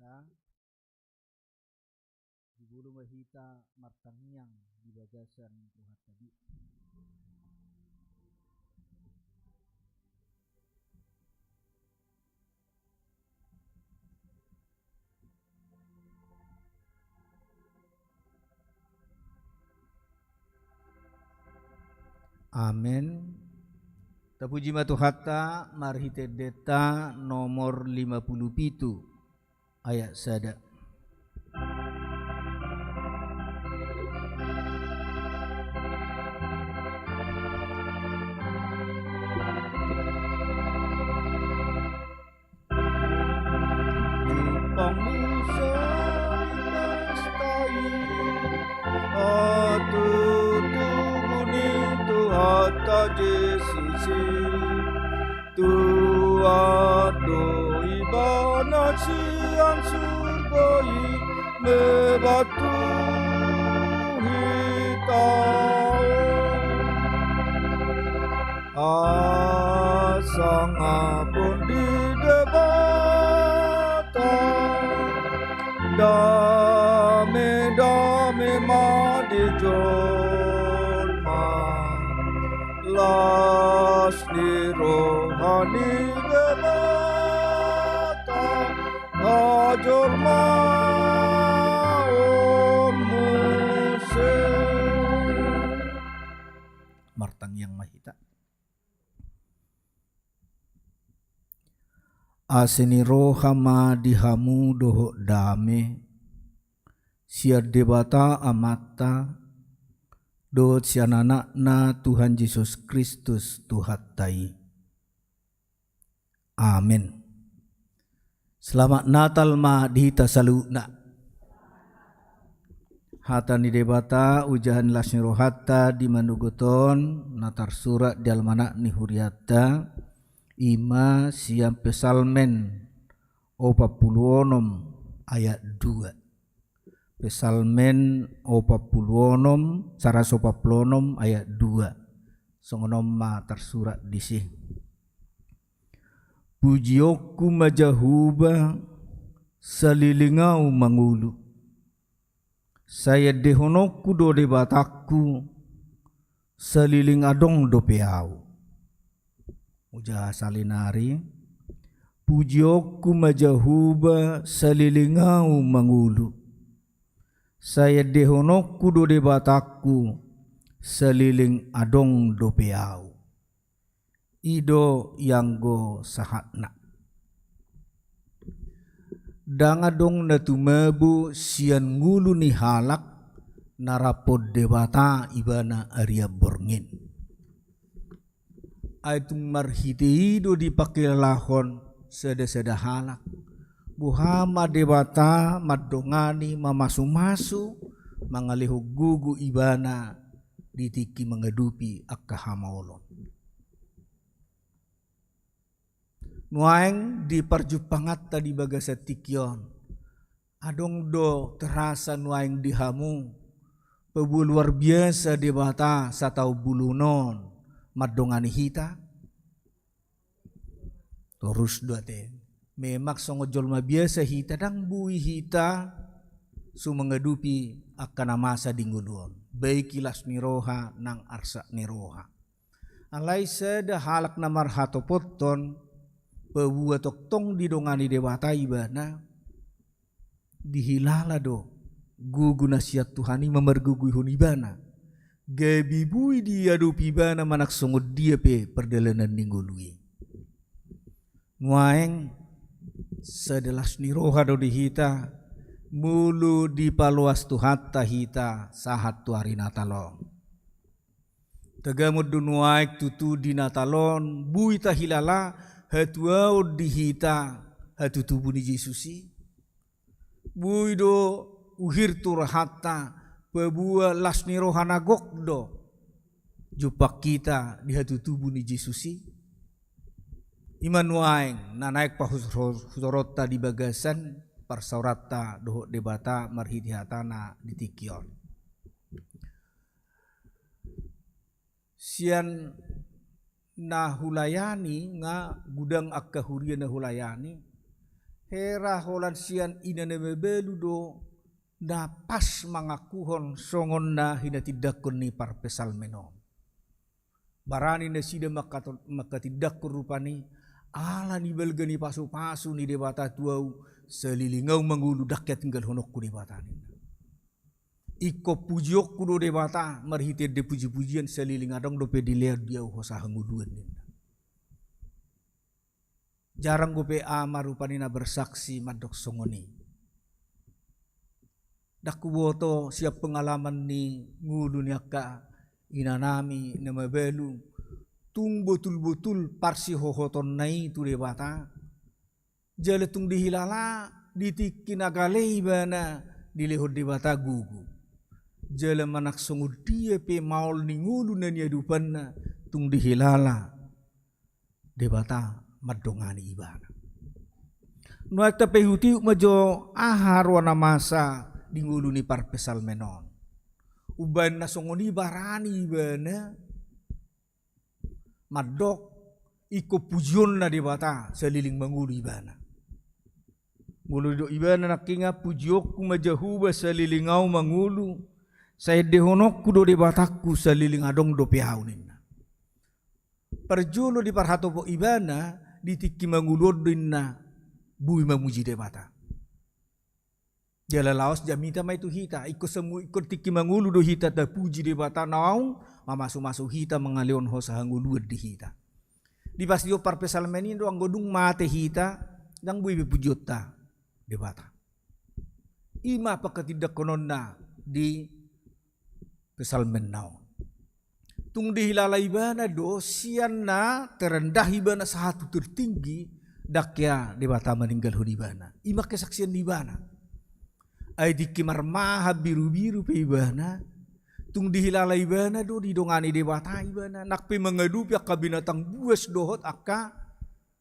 Tuhatta di bulu mahita martanyang di bagasan Tuhatta di Amen. Tapuji Tuhatta marhite deta nomor 57 ayat sada. Tuado ibana siang surgoi mebatu hitau asang apun di debata dame madijolma las di rohani debata ajolma omuse Martang yang mahita aseni rohama dihamu doho dame sia debata amata dot sianana na Tuhan Yesus Kristus Tuhattai. Amin. Selamat Natal ma dihita saluna. Hata ni debata ujahan lasni rohata di manuguton natar surat di almanak ni huriata ima siam pesalmen opa puluonom ayat 2. Pesalmen opa puluonom sarasopa plonom ayat 2. Songonom ma tersurat di sih. Pujioku majahuba salilingau mangulu. Saya dehonoku do debataku saliling adong do peau. Uja salinari. Pujioku majahuba salilingau mangulu. Saya dehonoku do debataku seliling adong do peau. Ido yanggo sahatna. Dangadong na tumabu sian ngulu ni halak narapod debata ibana Arya Borngin. Aitung marhitido dipakilahon seda-seda halak. Buhama debata madongani mamasu-masu mangalihu gugu ibana ditiki mengedupi akkahamolon. Nuaeng di parjupangatta di bagasa tikyon. Adong do terasa nuaeng dihamu. Pebu luar biasa debata satau bulunon madongani hita. Terus dua te. Memak songojol biasa hita dang bui hita su mengedupi akan masa dinguluon. Baikilas niroha nang arsa niroha. Alai seda halak namar hato poton. Pebuat toktong didongani dewata ibana dihilala do gugu nasihat Tuhani memergugui hun ibana gabi bui dia do ibana manak songod dia pe perdelenan ninggului nguaeng sedelas niroha do dihita mulu di paluas Tuhatta hita sahat tuari natalong tegamud dunuaik tutu di natalon bui tahilala hatuau dihita hatu tubuh ni Yesusi buido uhir turahata pebua lasni rohana gokdo jupak kita di hatu tubuh ni Yesusi iman waeng nanaik pahusrota di bagasan parsaurata doho debata marhidihatana di tikion sian na hulayani nga gudang akkahurian na hulayani hera holan sian ina nemebelu do na pas mangakuhon songon na hinatidakon ni parpesal menon. Barani na sida makatidakon rupani ala ni belga ni pasu-pasu ni debata tuau selilingau mangulu dakyat tinggal honokku debata ni. Iko pujiok kudo debata marhite de puji-pujian seliling adong do pediler dia hosa hanguluan ni. Jarang gope ama rupani na bersaksi madok songoni. Dakuboto siap pengalaman ni ngulu niaka inanami nama belu tung betul-betul parsi hohoton nai tu debata jale tung dihilala ditikin agalei bana dilehod debata gugu jale manak sungud dia pe maul ni ngulu na niya dupanna tung dihilala debata madongani ibana nuak tape huti majo ahar wana masa di ngulu ni parpesal menon. Uban na songoni barani bana madok iko pujion na debata seliling mangulu ibana. Ngulu do ibana nakinga pujiok ku majahuba selilingau mangulu saya dehonok ku do debataku seliling adong do pehaunin. Perjulo di parhatopo ibana ditiki mangulu dinna bui mamuji debata. Jala laos jamita mai tu hita ikut semu ikut tiki mangulu do hita ta puji debata naung mamasu-masu hita mengalion hosa hangulu di hita. Di pas dio parpesal menin do anggodung mate hita dang bui pujota debata. Ima pakatidak kononna di pesal menau. Tung dihilala ibana do sian na terendah ibana satu tertinggi dakya debata meninggal hudibana. Ima kesaksian dibana. Ay di kimar maha biru-biru pe ibana tung dihilala ibana do didongani debata ibana nakpe mengadupi akka binatang buas dohot akka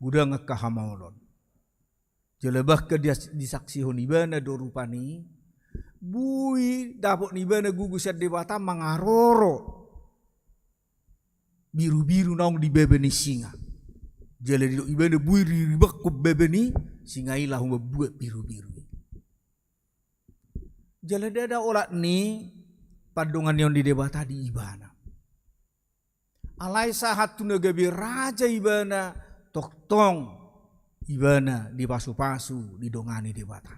gudang akka hamaulon jelebah ke disaksihon ibana do rupani bui dapok ibana gugusat debata mangaroro biru-biru naung di bebeni singa jele di ibana bui ribak ku bebeni singa ilah membuat biru-biru. Jala dada olat ni padungan yang di debata di ibana. Alai sahat tu nagabi raja ibana toktong ibana di pasu-pasu di dongani debata.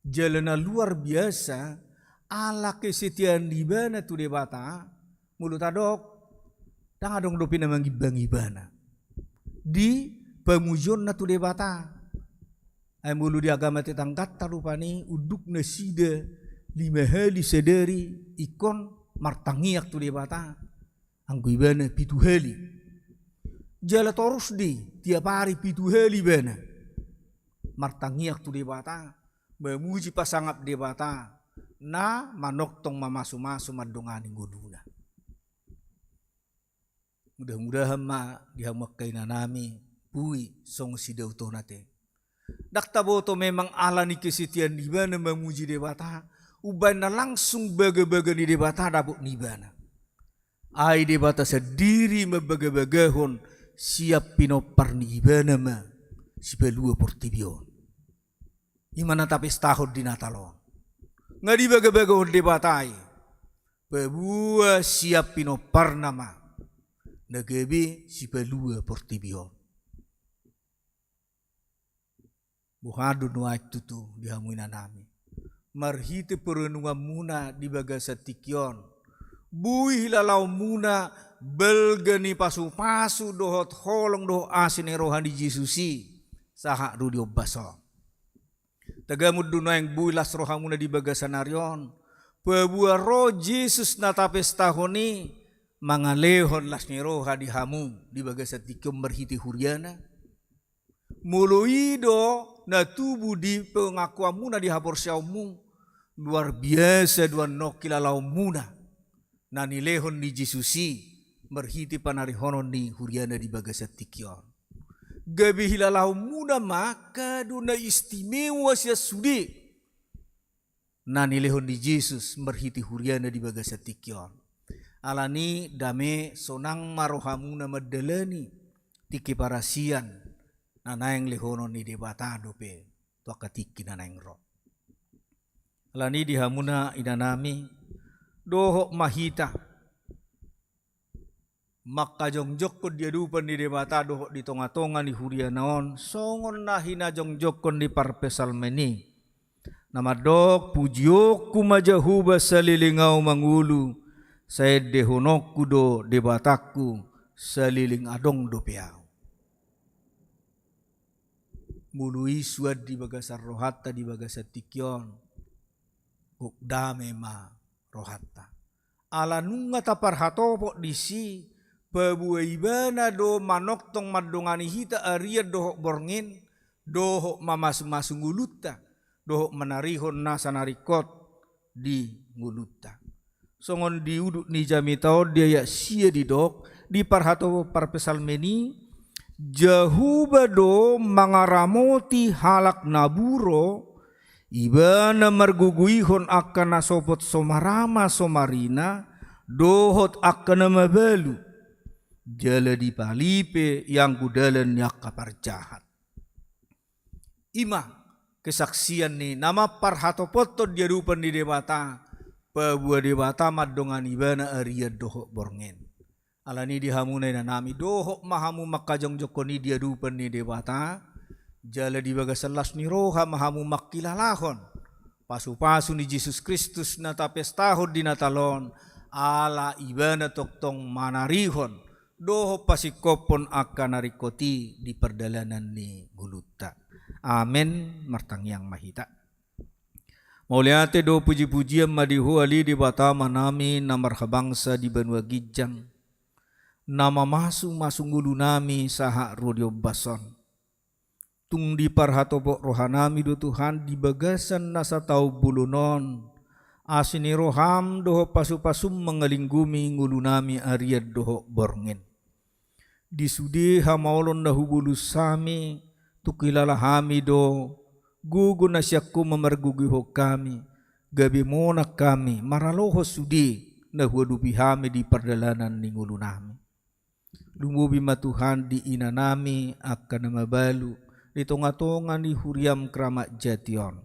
Jalana luar biasa ala kesetiaan ibana tu debata mulut adok tang adong dopi namang ibang ibana. Di pemujon na tu debata. Ay mulu di agama tetangkat tarupani uduk nasida lima hali sedari ikon martangiak tu debata angku ibana pitu hali jala torus di tiap hari pitu hali bana martangiak tu debata memuji pasangap debata na manok tong mamasu-masu madongani nguduna. Mudah-mudahan ma dihamak kay nanami pui song sidaw to nate. Dakta boto memang ala ni kesetiaan nibana memuji debata ubana langsung baga-baga ni debata dabuk nibana. Ai debata sendiri membaga-bagahon siap pinopar ni ibana ma si pelua portibion. Imana tapi setahun di Natalon. Nga di baga-bagahon debatai. Pebua siap pinopar nama. Nagabi si pelua portibion. Buhadu nuaik tutu dihamuina nami. Marhite perenungan muna di bagasa tikion. Bui hilalau muna belgani pasu-pasu dohot holong doh asine rohani Jesusi. Sahak rudio baso. Tagamud dunaing bui las rohamuna di bagasa narion. Pebua roh Jesus natapes tahoni. Mangalehon las ni roha dihamu di bagasa tikion marhite huriana. Muluido na tubuh di pengakuan muna di hapor siaumu luar biasa dua nokilalau muna na nilehon di Jesusi merhiti panarihonon ni huriana di bagasa tikion gabi hilalau muna maka duna istimewa sia sudi na nilehon di Jesus merhiti huriana di bagasa tikion alani dame sonang marohamuna madalani tiki parasian nanayang lihonon ni debata dope to katiki nanayang ro. Lani dihamuna inanami doho mahita makajongjok ko dia dupan di debata doho di tonga-tonga ni huria naon songon na hinajongjok kon di parpesal meni namadok pujiok kumajahuba salilingau mangulu saya dehonokku do debataku saliling adong do piau mului suad di bagasar rohata di bagasar tikyon dame ma rohata ala nunga tapar hatopo disi pabuaibana do manok tong madongani hita aria dohok borngin dohok mamasung nguluta dohok manarihon nasa narikot di nguluta songon diuduk ni jamitao dia ya sia di dok di parhato parpesal meni jahuba do mangaramoti halak naburo ibana marguguihon akan nasopot somarama somarina dohot akan mabalu jala di palipe yang gudalan yak kapar jahat ima kesaksian ni nama parhato poto dia rupan di debata pabuah debata madongan ibana aria dohok borngen alani dihamunai na nami dohok mahamu makajong jokoni dia rupan ni debata jala di bagasalas ni roha mahamu makilalahon pasu-pasu ni Yesus Kristus na tapes tahod di natalon ala ibana toktong manarihon doho pasikopon akan narikoti di perdalanan ni guluta amen martang yang mahita mauliate do puji-pujian madihu ali di batama nami namar habangsa di Banua Gijang nama masung gulu nami saha rodio bason tung di parhatobok rohanami do Tuhan di bagasan nasa tau bulunon asini roham doho pasu-pasum mengalinggumi ngulu nami ariad doho borngen di sudi hamaulon dahu bulu sami tukilala hami do gugu nasyaku memergugiho kami gabi mona kami maraloho sudi nahu adupi hami di perdalanan ni ngulu nami lumubi matuhan di ina nami akan mabalu di tonga-tonga ni huriam kramak jation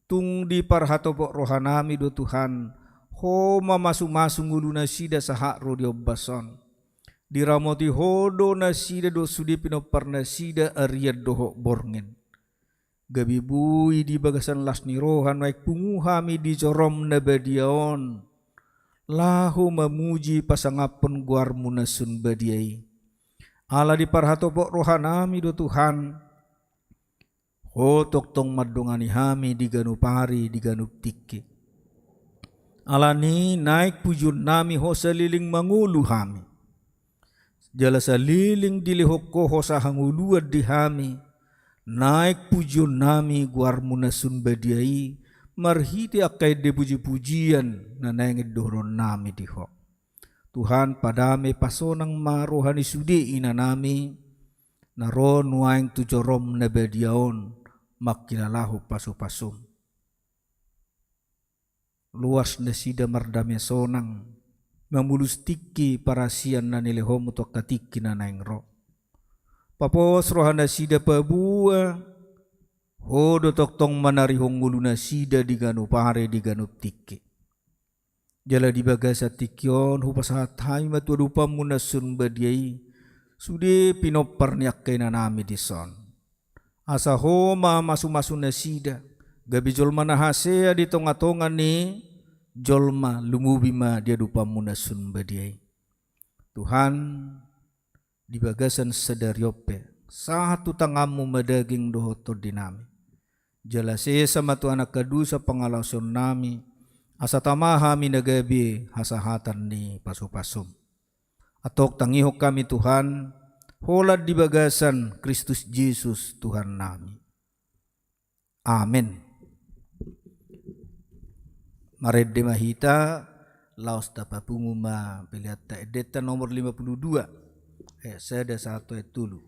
tung di parhatopok rohanami do Tuhan ho mamasu-masu ngulu nasida sahak rodio bason diramoti hodo nasida do sudi pinopar nasida ariad dohok borngen gabi bui di bagasan lasni rohan naik punguhami di corom nabadiaon lahu memuji pasangapun guar munasun badiai ala di parhatopok rohanami do Tuhan ho toktong madongani hami di ganupari di ganup tiki alani naik pujun nami ho saliling mangulu hami jala saliling dilihoko ho sahanguluad di hami naik pujun nami guar munasun badiai marhiti akai de puji-pujian na naingid doron nami diho Tuhan padame pasonang marohani sudi ina nami naron nuaing tujorom na badiaon makilalahu pasu-pasum luas na sida mardame sonang mamulus tiki parasian na nilehom utok katiki na naing ro papos rohana sida pabua hodo toktong manarihong nguluna sida di ganupare di ganup tiki jala di bagasa tikyon hupasahat hai matuadupa munasun badiai sudi pinopar niak kay nanami di son asa homa masu-masu na sida gabi jolma na hasea di tonga-tonga ni jolma lumubi ma dia dupa munasun badiai Tuhan di bagasan sadaryope satu tangamu madaging dohoto dinami jalase sama tu anak kadu sa pangalason nami asa tamaha minagabi hasahatan ni pasu-pasum atok tangihok kami Tuhan holad di bagasan Kristus Yesus Tuhan nami amin maredde mahita laos tapapunguma pilihat edeta nomor 52 saya ada satu tulu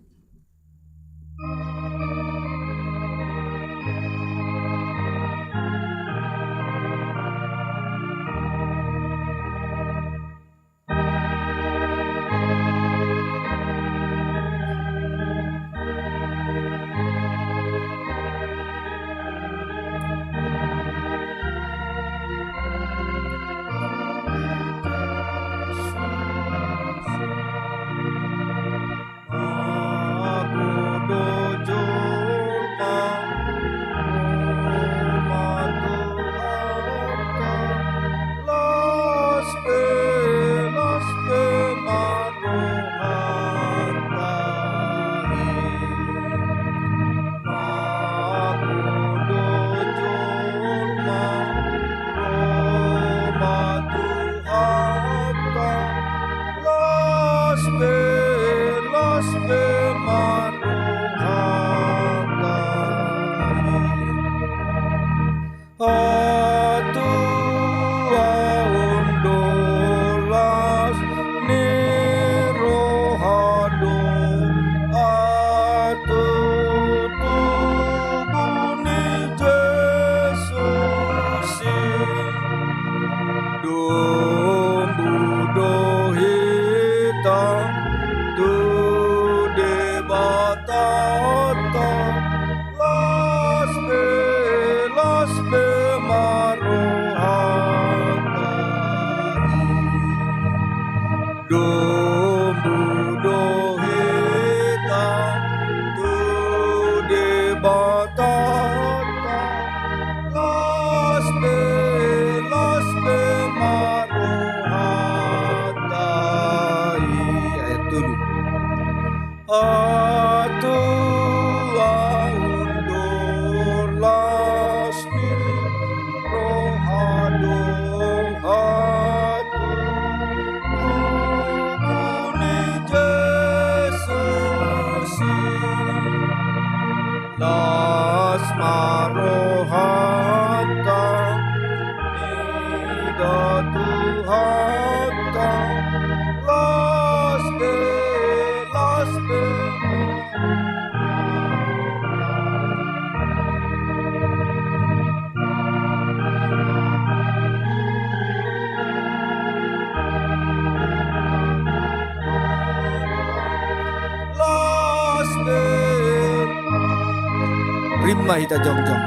mahita jongjong.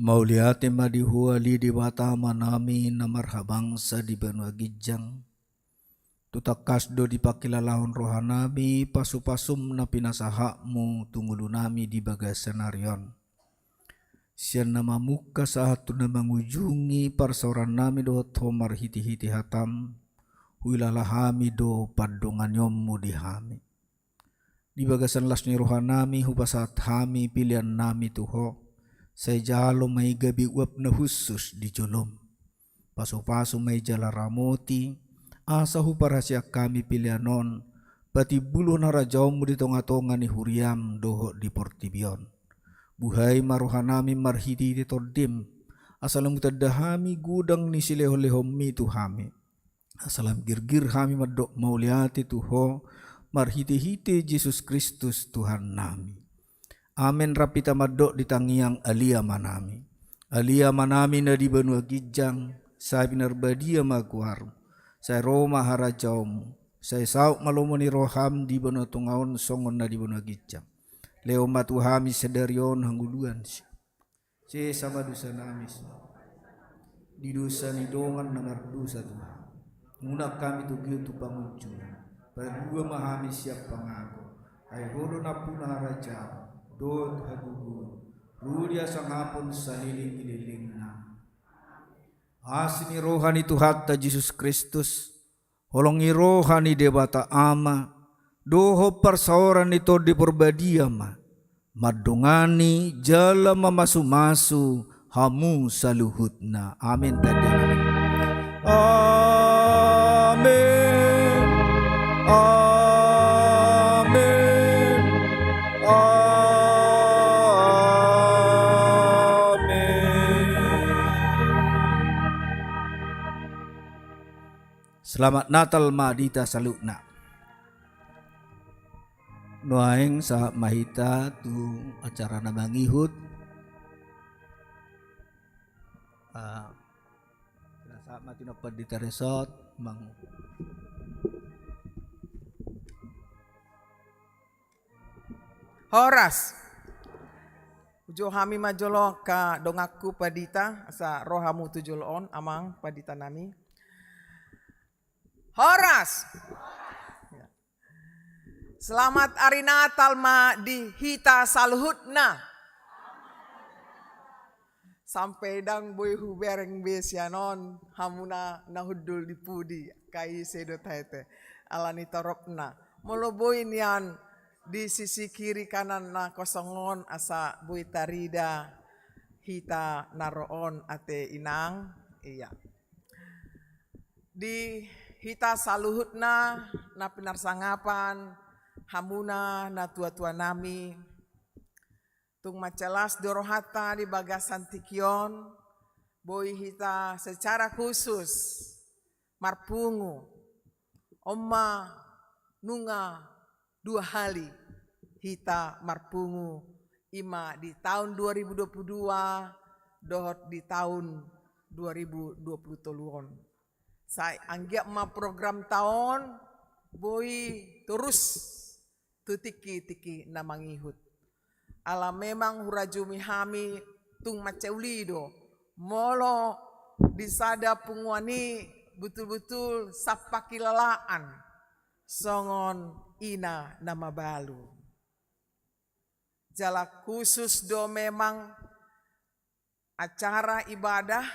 Mauliate madihuali di batama nami na marhabangsa di benua gijang. Tutakasdo di pakilalahon rohanami pasupasum na pinasahakmu tunggulu nami di bagasanaryon. Siyan na mamuka saat tu na mangujungi parsoran nami do tomar hiti-hiti hatam. Huilalahami do padonganyommu di hami. Di bagasan lasni rohanami hubasat hami pilihan nami tuho. Saya jalo may gabi uap na husus di jolom. Paso-paso may jala ramoti. Asa huparasya kami pilihanon. Bati bulu na rajawmu di tonga-tonga ni huriam doho di portibion. Buhay maruhanami marhiti di tordim. Asalam utadahami gudang ni silehol-lehom mi tuhami. Asalam girgir hami madok mauliati tuho. Marhiti-hiti Jesus Kristus Tuhan nami. Amen rapita madok di tangiang alia manami. Alia manami na di benua gijang. Saya binarbadia maguaru. Saya Roma harajaumu. Saya sauk malomoni roham di benua tungaon songon na di benua gijang. Leo matuhami sedarion hangguluan siya. Si sama dosa namis. Di dosa ni dongan nangar dosa Tuhan. Ngunak kami tugiyo tu panguncun. Berdua mahami siap pangago. Ay holo na punah harajaumu. Dot hadugun, rudia sanghapon saliling-ililing na. Asini rohani Tuhatta Jesus Kristus, holongi rohani debata ama, doho parsaoran ito di perbadiama, madungani jala mamasu-masu hamu saluhutna. Amin. Amin. Selamat Natal Madita salukna. Noaeng sa mahita tu acara na mangihut. Sa matinapad di resort mang Horas. Ujo hami majolo ka dongaku padita sa rohamu tujulon amang padita nami. Horas. Selamat hari Natal ma di hita saluhutna. Sampai dang boy hubereng besianon hamuna nahudul di pudi kai sedot haite alani toropna. Molo boy nian di sisi kiri kanan na kosongon asa boy tarida hita naroon ate inang iya. Di hita saluhutna na pinarsangapan hamuna na tua-tua nami tung macelas dorohata di bagasan tikion boy hita secara khusus marpungu omma nunga 2 hali hita marpungu ima di tahun 2022 dohot di tahun 2020 toluon. Saya anggap ma program tahun boy terus tutiki-tiki na mangihut. Ala memang hurajumi hami tung maceulido molo disada pungwani betul-betul sapakilalaan songon ina nama balu. Jala khusus do memang acara ibadah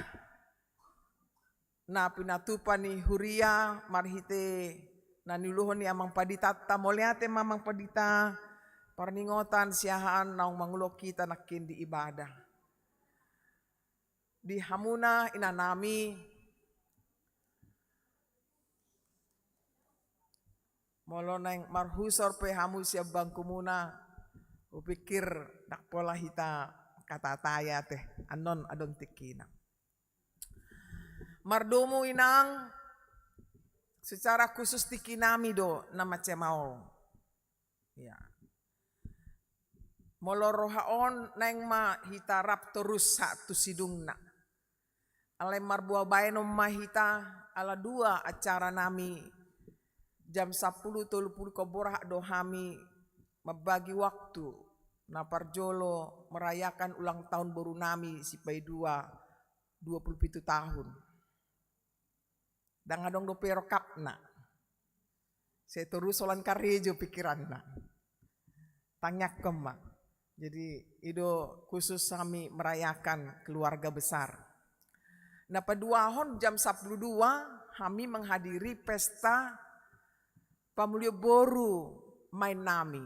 na pinatupani huria marhite na niluhon ni amang padita tamoliate mamang padita parningotan siahaan naung mangulok kita nakin di ibadah. Di hamuna inanami molo nang marhusor pe hamu siap bangku muna upikir nak pola hita kata taya teh anon adon tikina. Mardomu inang secara khusus tikinami do nama cemao. Ya. Molo rohaon neng ma hita rap terus satu sidungna. Ale marbuah baenom ma hita ala 2 acara nami jam 10.30 koborah do hami membagi waktu na parjolo merayakan ulang tahun baru nami si Paidua 27 tahun. Dan ngadong do pero kapna. Saya terus solan karejo pikiran na. Tangyak kemak. Jadi itu khusus kami merayakan keluarga besar. Nah paduahon jam 12 kami menghadiri pesta pamulio boru main nami.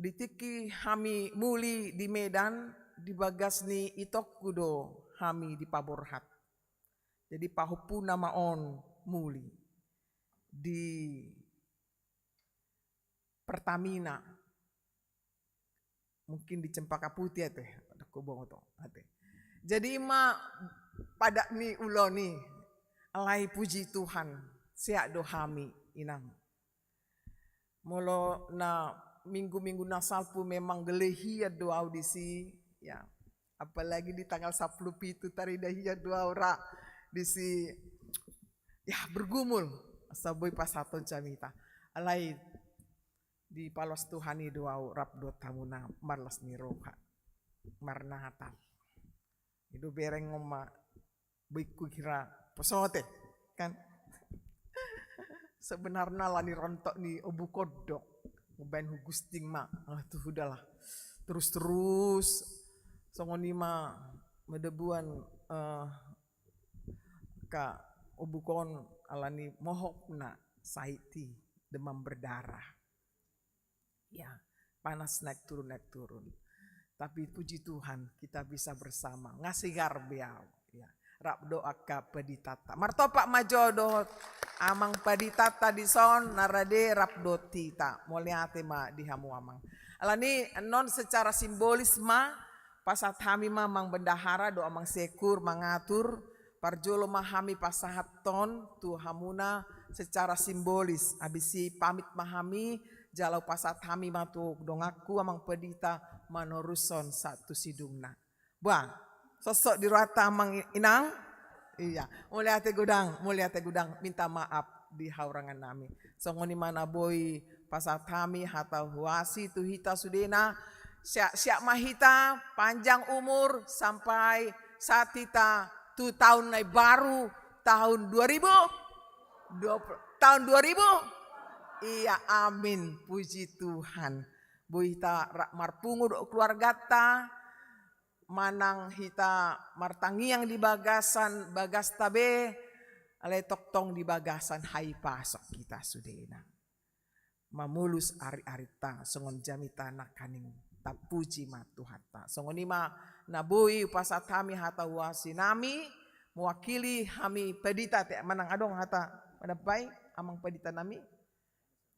Ditiki kami muli di Medan, di Bagasni itok kudo kami di Paborhat. Jadi pahupuna maon muli di Pertamina. Mungkin di Cempaka Putih teh, aku bohong to. Jadi pada ni ulo ni alai puji Tuhan, siak do kami inang. Molo na minggu-minggu nasalpu memang gelehia do audisi ya. Apalagi di tanggal 10 itu tari dahia dua ora disi ya bergumul saboy pasaton camita. Alai di palos Tuhani doa rap do tamuna marlas ni roha marnata. Itu bereng ngoma biku kira posote kan. Sebenarnya lah ni rontok ni obu kodok ngebain hugusting ma. Tuh udahlah terus songoni ma medebuan ka obukon alani mohok na saiti demam berdarah. Ya, panas naik turun. Tapi puji Tuhan kita bisa bersama ngasih garbiau. Ya, rap doa ka peditata. Martopak majodo amang peditata di son narade rap do tita. Moliate ma dihamu amang. Alani non secara simbolis ma pasat hami ma mang bendahara do amang sekur mangatur parjolo mahami pasahat ton tu hamuna secara simbolis. Abisi pamit mahami jalau pasat hami matu dongaku amang pedita manoruson satu sidungna. Bang, sosok di rata amang inang? Iya, mulia ate gudang minta maaf di haurangan nami. Songoni mana boy pasat hami hata huasi tuhita sudena siap mahita panjang umur sampai saat kita tu tahun nai baru tahun 2020 tahun 2000. Iya amin puji Tuhan. Bu hita marpungu do keluarga ta manang hita martangiang di bagasan bagas tabe ale toktong di bagasan hai pasok kita sudena. Mamulus ari-ari ta songon jamita nakaning tapuji ma Tuhan ta. Songon ima nabui pasat kami hata wasi nami mewakili kami pedita te manang adong hata padapai amang pedita nami.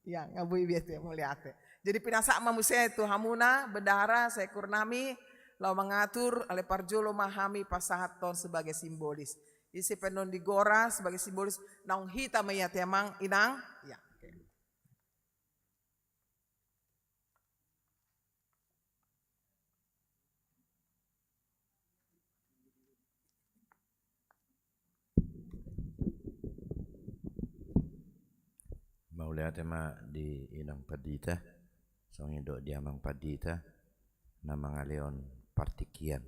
Ya ngabui biasa muliate. Jadi pinasa mamusia itu hamuna bendahara sekur nami lau mengatur ale parjolo mahami pasahaton sebagai simbolis. Isi penon digora sebagai simbolis naung hita mayat emang inang. Ya. Maulia tema di inang padita, songi do di amang padita, nama ngaleon partikian.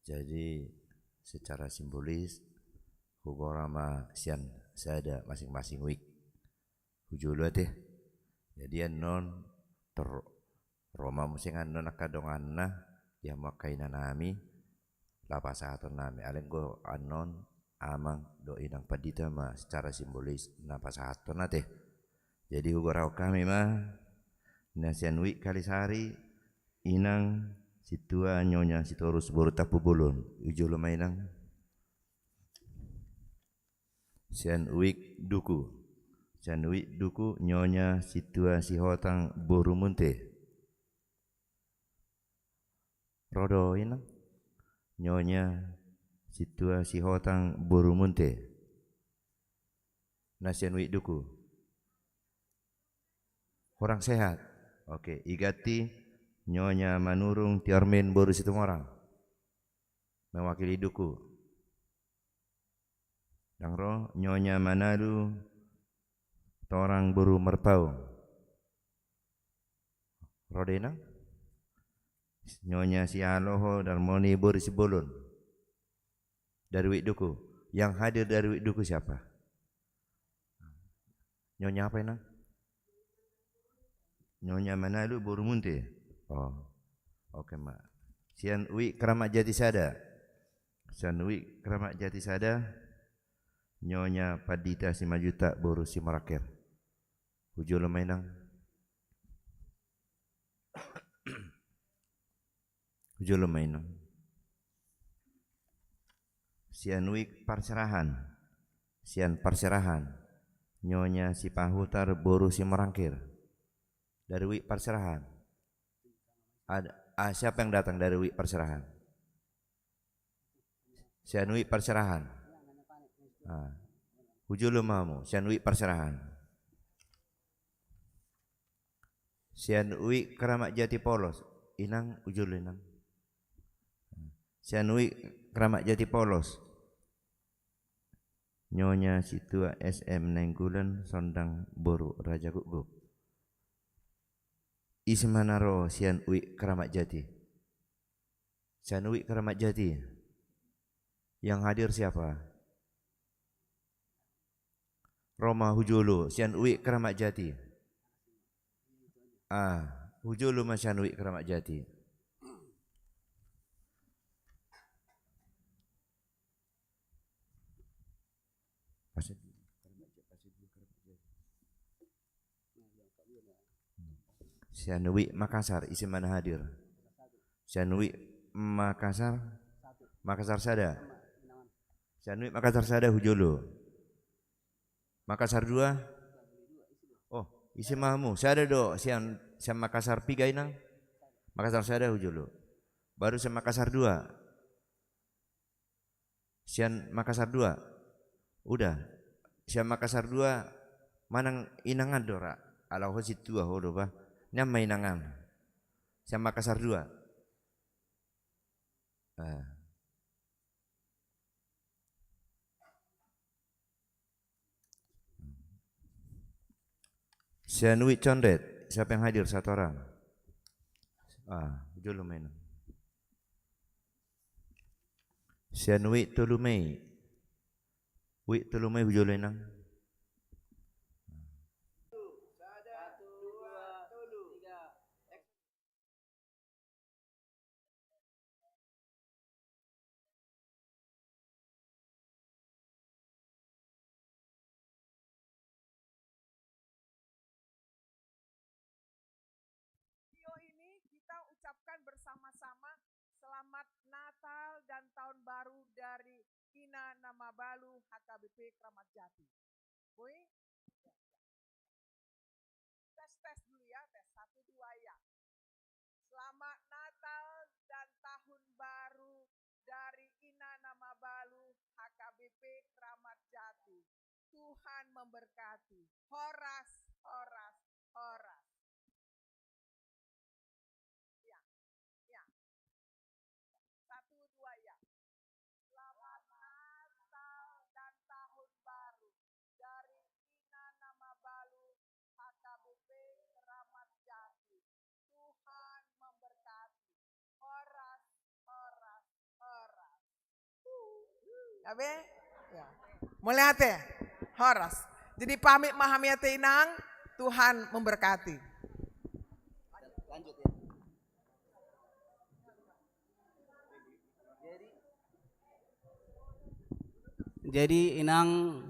Jadi secara simbolis, hugorama sian saya masing-masing week. Hujulu teh, jadi non ter Roma musingan non akadongan na dia makainan nami, lapas aton nami. Alenggo anon amang do inang padita ma secara simbolis napas aton nate. Jadi hugorau kami mah nasian week kali sehari inang situa nyonya sitorus boru tapu bulun ujulu mainang sian week duku nyonya situa si hotang boru munte rodo inang nyonya situa si hotang boru munte nasian week duku orang sehat. Oke, igati nyonya manurung tiarmen boru situ orang mewakili duku. Dang ro Nyonya Manado torang buru merpau. Rodena Nyonya Sialoho Darmoni buru Sibolon. Dari Wik Duku. Yang hadir dari Wik Duku siapa? Nyonya apa ini? Nyonya Manado buru Munte. Oh. Oke, Mak. Sian Wik Keramat Jatisada. Sian Wik Keramat Jatisada. Nyonya Padita Simajuta buru Simaraker. Hujul mainang. Hujul mainang. Sian Wik Parserahan. Sian Parserahan. Nyonya Sipahutar buru Simarangkir. Dari Wik Parserahan. Ada siapa yang datang dari Wik Parserahan? Sian Wik Parserahan. Hujulu mamu Sian Wik Parserahan. Sian Wik Keramat Jati Polos. Inang ujul inang. Sian Wik Keramat Jati Polos. Nyonya Situa SM Nenggulan Sondang Boru Raja Gugup. Ismanaro Sian Wik Keramat Jati. Sian Wik Keramat Jati. Yang hadir siapa? Roma Hujulu Sian Wik Keramat Jati. Hujulu Mas Sian Wik Keramat Jati. Sian Wik Makassar isi mana hadir? Sian Wik Makassar. Makassar Sada. Sian Wik Makassar Sada Hujulu. Makassar 2. Oh, isi mahmu. Sada do sian Makassar 3 inang. Makassar Sada Hujulu. Baru sian Makassar 2. Sian Makassar 2. Udah. Sian Makassar 2 manang inangan dora. Ala ho situ ho do ba. Nyam inangan. Sian Makassar 2. Sian Wik Condet, siapa yang hadir? Satu orang. Julu main. Sian Wik Tulumei. Wik Tulumei hujul enang. Ucapkan bersama-sama selamat Natal dan Tahun Baru dari Ina Namabalu HKBP Keramat Jati. Boy, tes dulu ya, tes 1, 2 ya. Selamat Natal dan Tahun Baru dari Ina Namabalu HKBP Keramat Jati. Tuhan memberkati. Horas, horas, horas. Keramat Jati. Tuhan memberkati. Horas, horas, horas. Ya be? Ya. Mulai hati. Horas. Jadi pamit mahamiate inang. Tuhan memberkati. Lanjut ya. Jadi inang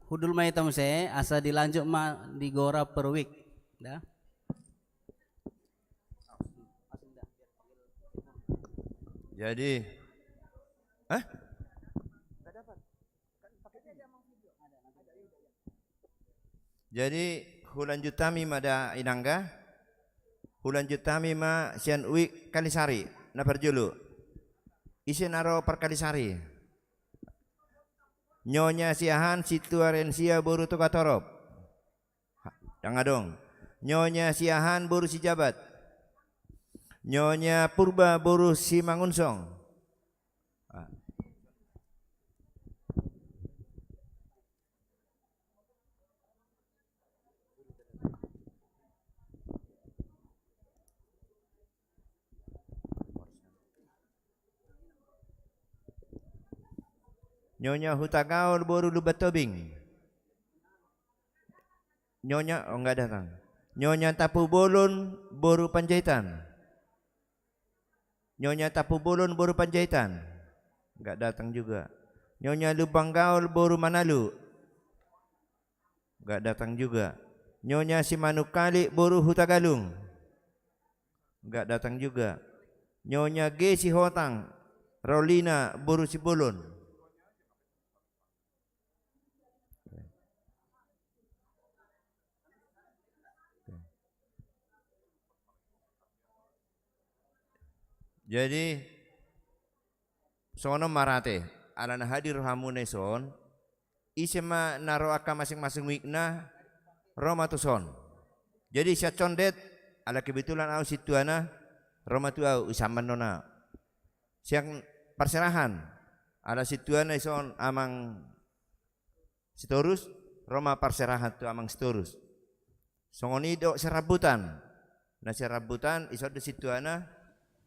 hudul mai tamse asa dilanjut ma di Gora per week. Dah. Jadi Jadi hulan jutami mada inangga. Hulan jutami ma Sian Wik Kalisari na perjulu. Isin aro perkalisari. Nyonya Siahan Situarensia Buru Tukatorop. Dangadong. Nyonya Siahan Buru Sijabat. Nyonya Purba Buru Simangunsong. Nyonya hutagaul boru lubat tobing. Nyonya enggak datang. Nyonya tapu bolon boru Panjaitan. Nyonya tapu bolon boru Panjaitan. Enggak datang juga. Nyonya lubang gaul boru Manalu. Enggak datang juga. Nyonya Simanukali boru Hutagalung. Enggak datang juga. Nyonya G Sihotang Rolina boru Sibolon. Jadi sono marate alana hadir hamune son isema naro aka masing-masing wikna Roma tu son. Jadi sia condet ala kebetulan au situana Roma tu au isaman nona. Siang perserahan ala situana son amang sitorus Roma perserahan tu amang sitorus. Songoni do serabutan. Na serabutan iso de situana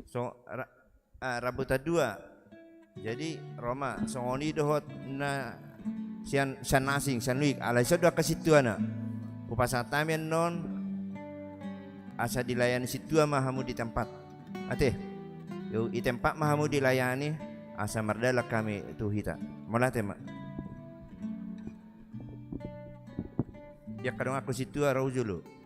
so rabuta dua. Jadi Roma songoni dohot na sian nasing sanwik ala iso dua ke situ ana upasatamian non asa dilayani situ mahamu di tempat ate yo i tempat mahamu dilayani asa mardala kami tuhita malate mak ya kadang aku situ raujulu.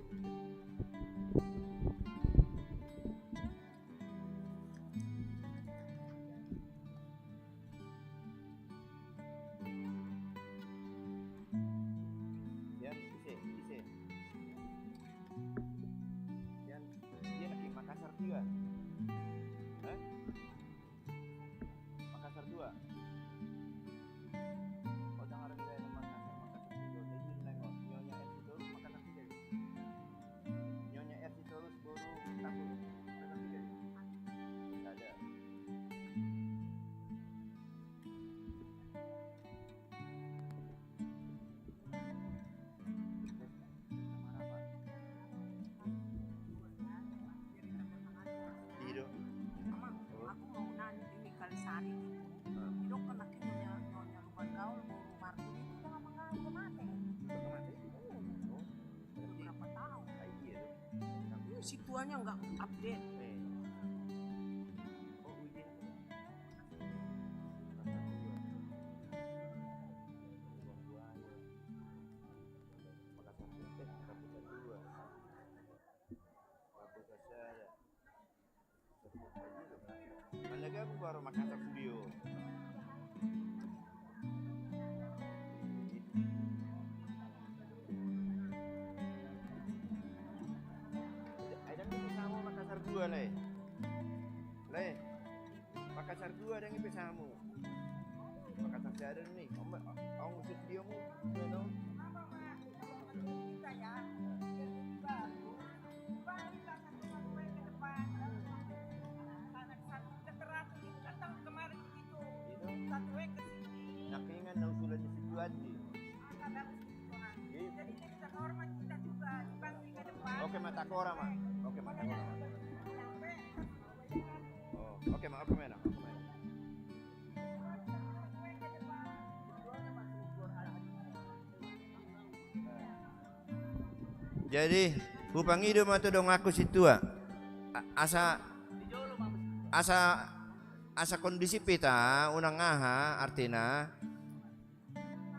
Situannya enggak update. Malaga aku baru makan studio. Dua le, Makassar dua ada yang pesamu. Makassar ada nih, om musik dia mu, no. Nakingan na usulan ni Situan di. Oke mata kora mak. Oke mata kora. Oke mak, aku mana? Jadi hupang hidup atau dong aku situ asa kondisi pita unang ngaha artina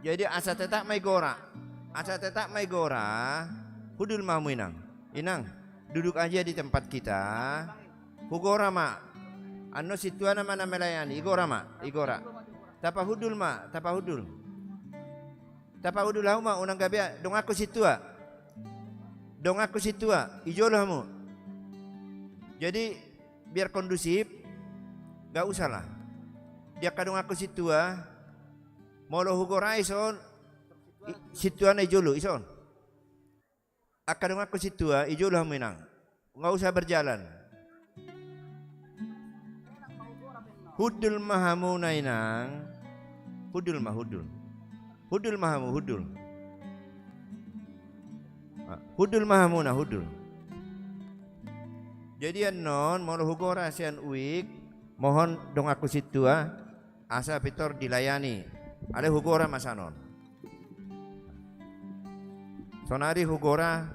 jadi asa tetap may gora hudul mamu inang duduk aja di tempat kita hugora ma ano situana mana melayani igora tapa hudul hauma unang gabi dong aku situa ijolah mu jadi biar kondusif gak usah lah dia kadang aku situa molo hugora ison situana ijolo ison akadong aku situa ijolah minang gak usah berjalan hudul mahamu nainang hudul mahamu jadi non mau hugora sian uik mohon dong aku situa asa pitor dilayani Ale hugora masanon. Sonari hugora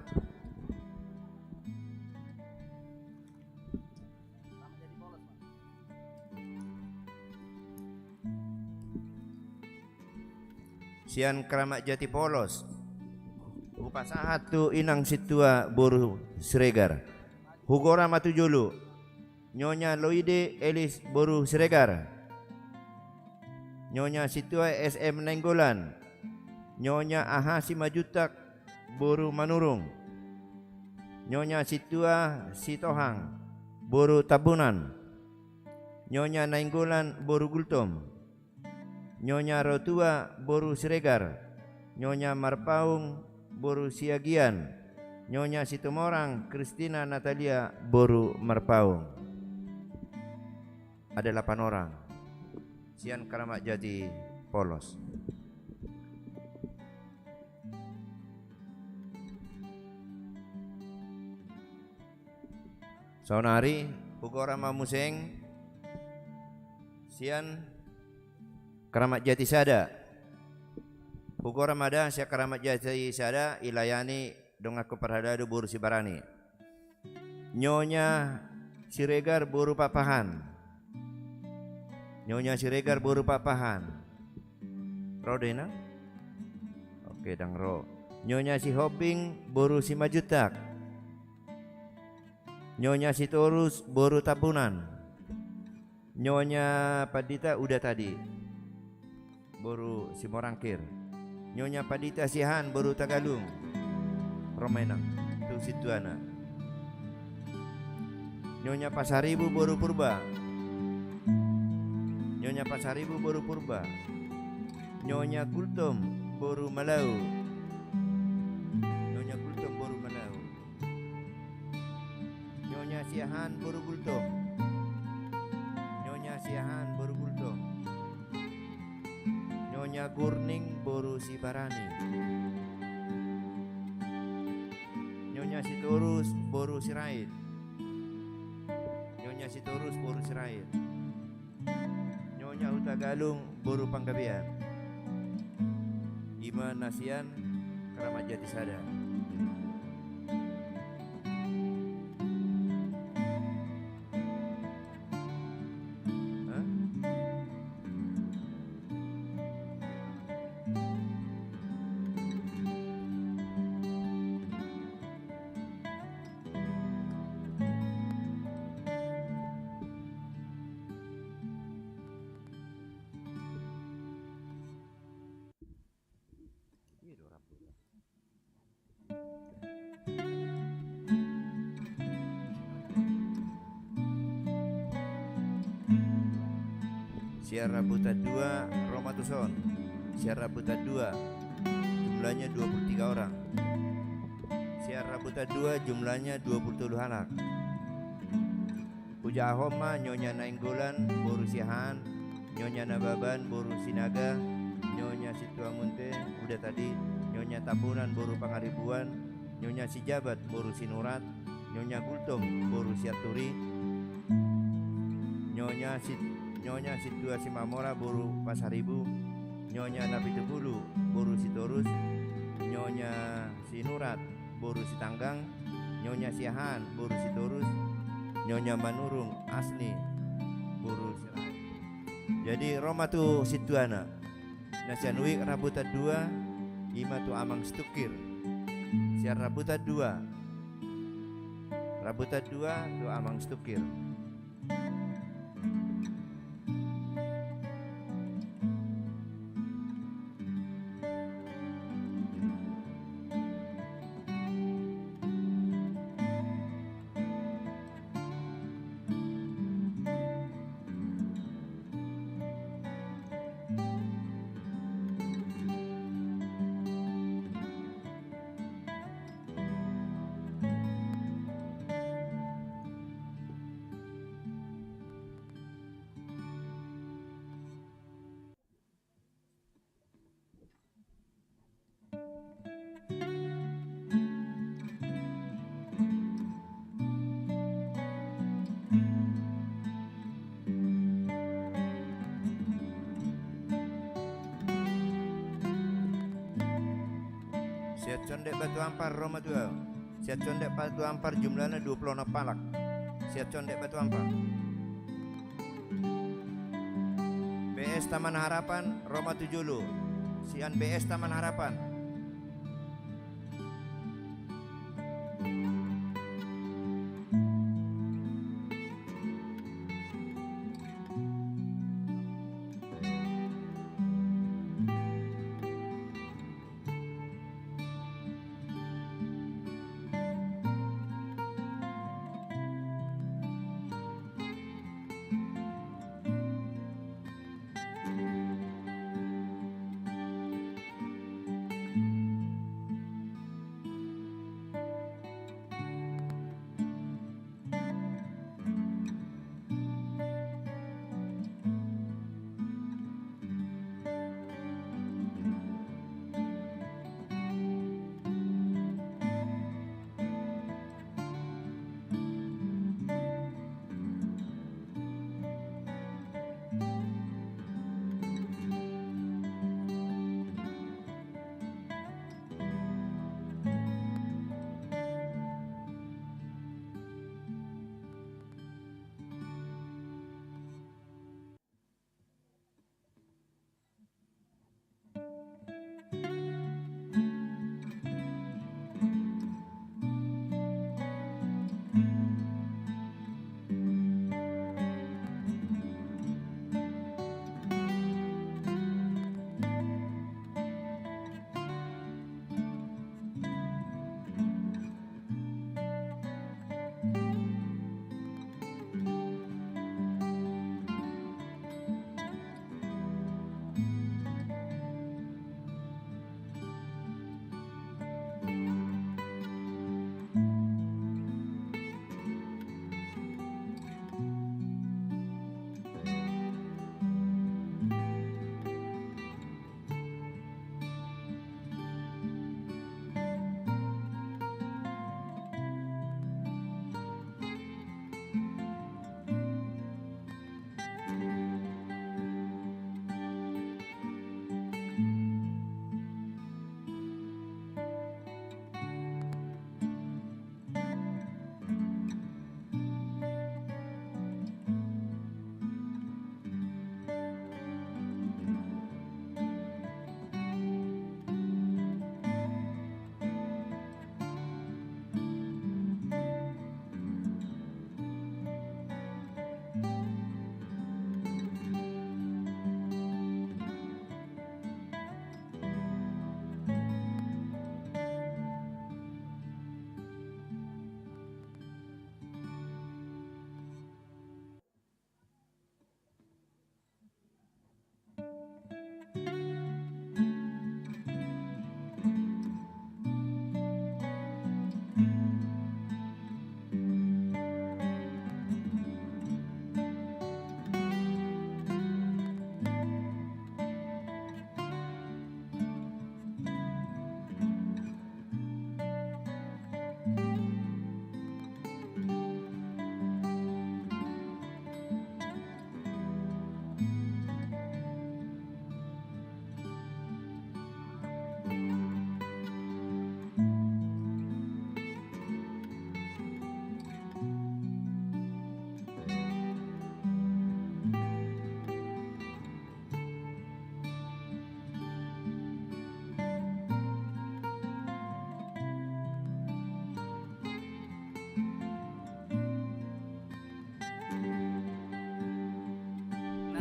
sian Keramat Jati Polos. Upasahat tu inang situa boru Siregar. Hugora matu julu. Nyonya Loide Elis boru Siregar. Nyonya situa SM Nenggolan. Nyonya Aha Simajutak boru Manurung. Nyonya situa Sitohang boru Tabunan. Nyonya Nenggolan boru Gultom. Nyonya Rotua boru Siregar. Nyonya Marpaung boru Siagian. Nyonya Situmorang Kristina Natalia boru Marpaung. Ada 8 orang. Sian Keramat Jati Polos. Sonari Hugora Mamuseng sian Keramat Jati Sada. Hugora Mada sia Keramat Jati Sada ilayani dong aku perhadadu boru Sibarani. Nyonya Siregar boru Papahan. Nyonya Siregar boru Papahan. Rodena? Oke, dang ro. Nyonya Si Hoping boru Simajutak. Nyonya Sitorus boru Tabunan. Nyonya Padita udah tadi boru Simorangkir. Nyonya Padita Sihan boru Tagalung. Romenang tu Situana. Nyonya Pasaribu boru Purba. Nyonya Pasaribu boru Purba. Nyonya Kultom boru Malau. Nyonya Kultom boru Malau. Nyonya Siahan boru Kultom. Nyonya Siahan boru Kultom. Nyonya Gurning boru Sibarani. Nyonya Sitorus boru Sirait. Nyonya Sitorus boru Sirait. Nyonya Utagalung boru Panggabean. Ima Nasian Keramat Jati Sada. Siara Buta 2 Romatuson. Siara Buta 2 jumlahnya 23 orang. Siara Buta 2 jumlahnya 27 anak. Uja Ahoma Nyonya Nainggolan boru Siahan. Nyonya Nababan boru Sinaga. Nyonya Situamunte udah tadi. Nyonya Tabunan boru Pangaribuan. Nyonya Sijabat boru Sinurat. Nyonya Gultom boru Siaturi. Nyonya Situa Simamora boru Pasaribu. Nyonya Napitubulu boru Sitorus. Nyonya Sinurat boru Sitanggang. Nyonya Siahan boru Sitorus. Nyonya Manurung Asni boru Sirai. Jadi Roma tu Situana. Nasianui Rabuta 2 Ima tu Amang Stukir. Siar Rabuta 2 Rabuta 2 tu Amang Stukir. Siat Condet Batu Ampar Roma 2. Siat Condet Batu Ampar jumlahnya 26 palak. Siat Condet Batu Ampar. BS Taman Harapan Roma 7 lu. Sian BS Taman Harapan.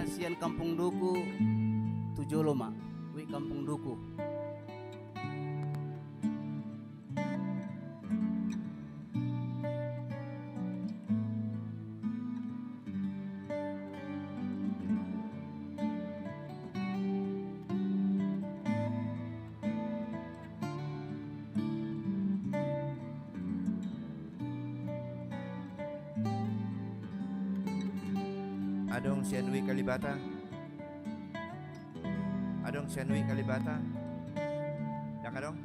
Nasian Kampung Duku Tujolo mak, wi Kampung Duku. Adong Sianwi Kalibata. Adong Sianwi Kalibata. Yak adong.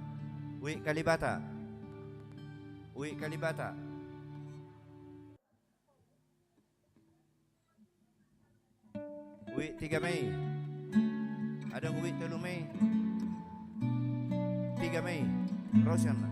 Wi Kalibata. Wi Kalibata. Wi 3 Mei. Adong Wi 3 Mei. 3 Mei. Rosiana.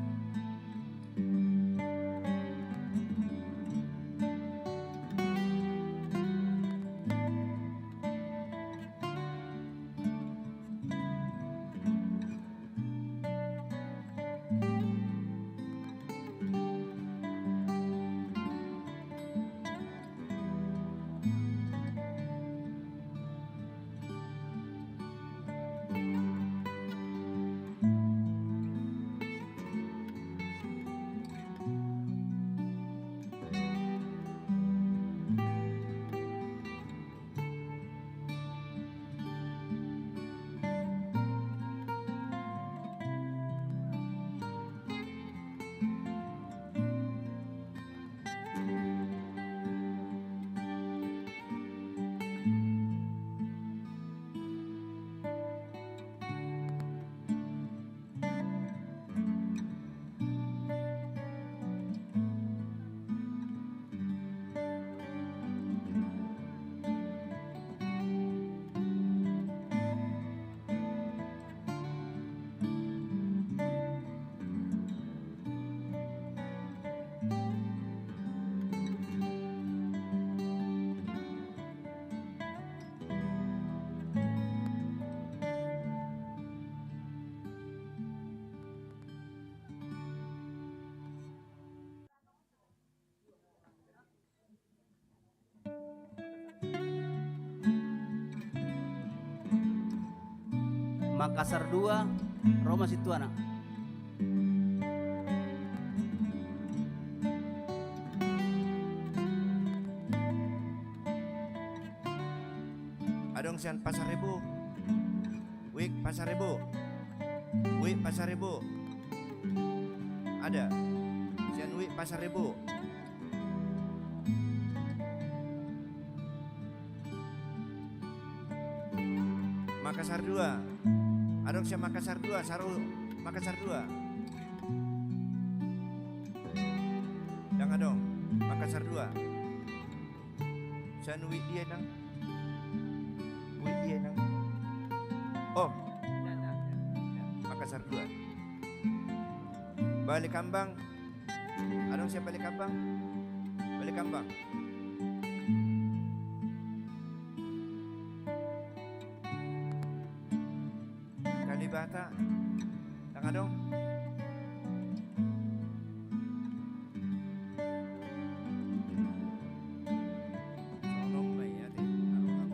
Makassar 2, Roma Situana. Adong sian Pasar Rebo. Wik Pasar Rebo. Wik Pasar Rebo. Ada. Sian Wik Pasar Rebo. Makassar 2. Adong sian Makassar 2, Saru Makassar 2. Dang adong Makassar 2. Sian Wik dia nang. Wik dia nang. Oh. Makassar 2. Balik Kambang. Adong siapa Balik Kambang? Balik Kambang. Kalibata. Tang adong. Sonom may ate. Arong.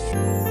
Yesus.